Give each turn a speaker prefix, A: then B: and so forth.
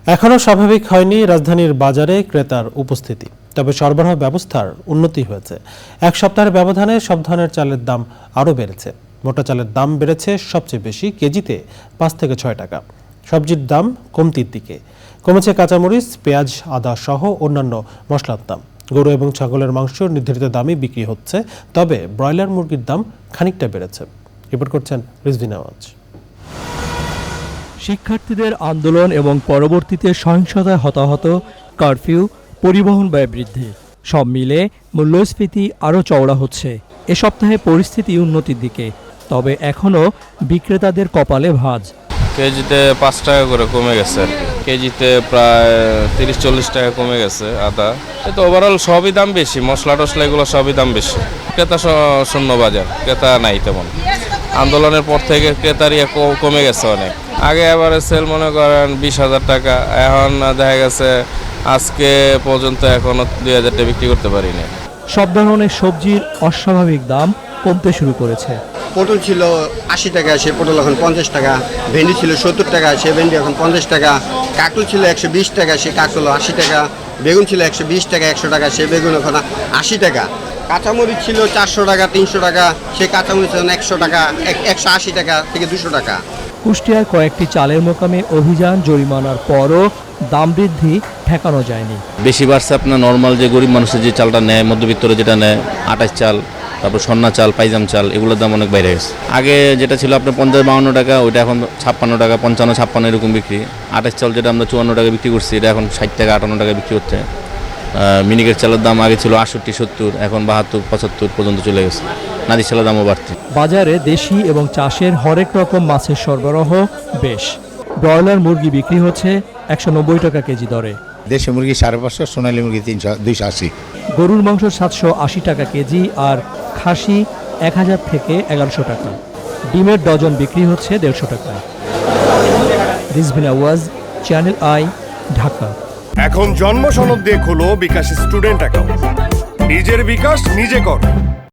A: এখনও স্বাভাবিক হয়নি রাজধানীর বাজারে ক্রেতার উপস্থিতি, তবে সরবরাহ ব্যবস্থার উন্নতি হয়েছে। এক সপ্তাহের ব্যবধানে সব ধরনের চালের দাম আরও বেড়েছে। মোটা চালের দাম বেড়েছে সবচেয়ে বেশি, কেজিতে 5 থেকে 6 টাকা। সবজির দাম কমতির দিকে, কমেছে কাঁচামরিচ, পেঁয়াজ, আদা সহ অন্যান্য মশলার দাম। গরু এবং ছাগলের মাংস নির্ধারিত দামই বিক্রি হচ্ছে, তবে ব্রয়লার মুরগির দাম খানিকটা বেড়েছে। রিপোর্ট করছেন রিজভী নওয়াজ।
B: শিক্ষার্থীদের আন্দোলন এবং পরবর্তীতে সহিংসতায় হতাহত, কারফিউ, পরিবহন ব্যয় বৃদ্ধি সব মিলে মূল্যস্ফীতি আরও চওড়া হচ্ছে। এ সপ্তাহে পরিস্থিতি উন্নতির দিকে, তবে এখনও বিক্রেতাদের কপালে ভাঁজ।
C: কেজিতে 5 টাকা করে কমে গেছে আর কি। কেজিতে প্রায় 30-40 টাকা কমে গেছে আদা। তো ওভারঅল সবই দাম বেশি, মশলা টশলা এগুলো সবই দাম বেশি। ক্রেতা শূন্য বাজার, ক্রেতা নাই তেমন। আন্দোলনের পর থেকে ক্রেতার কমে গেছে অনেক। আগে এবারে সেল মনে করেন 20,000 টাকা, এখন দেখা গেছে আজকে পর্যন্ত এখনো 2,000 টাকা বিক্রি করতে পারিনি।
B: সব ধরনের সবজির অস্বাভাবিক দাম কমতে শুরু করেছে।
D: পটল ছিল 80 টাকা, সে পটল এখন 50 টাকা। ভেন্ডি ছিল 70 টাকা, সে ভেন্ডি এখন 50 টাকা। কাকল ছিল 120 টাকা, সে কাকল 80 টাকা। বেগুন ছিল 120 টাকা, 100 টাকা, সে বেগুন এখন 80 টাকা। কাঁচামরিচ ছিল 400 টাকা, 300 টাকা, সে কাঁচামরিচ এখন 100 টাকা, 180 টাকা থেকে 200 টাকা।
B: কুষ্টিয়ার কয়েকটি চালের মোকামে অভিযান জরিমানার পরও দাম বৃদ্ধি ঠেকানো যায়নি।
E: বেশি বাড়ছে আপনার নর্মাল যে গরিব মানুষের যে চালটা নেয়, মধ্যবিত্তরে যেটা নেয়, 28 চাল, তারপর সন্না চাল, পাইজাম চাল, এগুলোর দাম অনেক বাইরে গেছে। আগে যেটা ছিল আপনার 50-52 টাকা, ওইটা এখন 56 টাকা, 55-56 এরকম বিক্রি। 28 চাল যেটা আমরা 54 টাকা বিক্রি করছি, এটা এখন 60 টাকা 58 টাকা বিক্রি হচ্ছে। মিনিকেট চালের দাম আগে ছিল 68-70, এখন 72-75 পর্যন্ত চলে গেছে। নাদির চালের দামও বাড়তি।
B: বাজারে দেশি এবং চাষের হরেক রকম মাছের সরবরাহ বেশ। ব্রয়লার মুরগি বিক্রি হচ্ছে 190 টাকা কেজি দরে।
F: দেশি মুরগি 550, সোনালী মুরগি 280।
B: গরুর মাংস 780 টাকা কেজি আর খাসি 1000 থেকে 1100 টাকা। ডিমের ডজন বিক্রি হচ্ছে 150 টাকায়। Rizvi Nawaz, channel I, Dhaka.
G: এখন জন্ম সনদ দিয়ে খোলো বিকাশ স্টুডেন্ট অ্যাকাউন্ট। নিজের বিকাশ নিজে কর।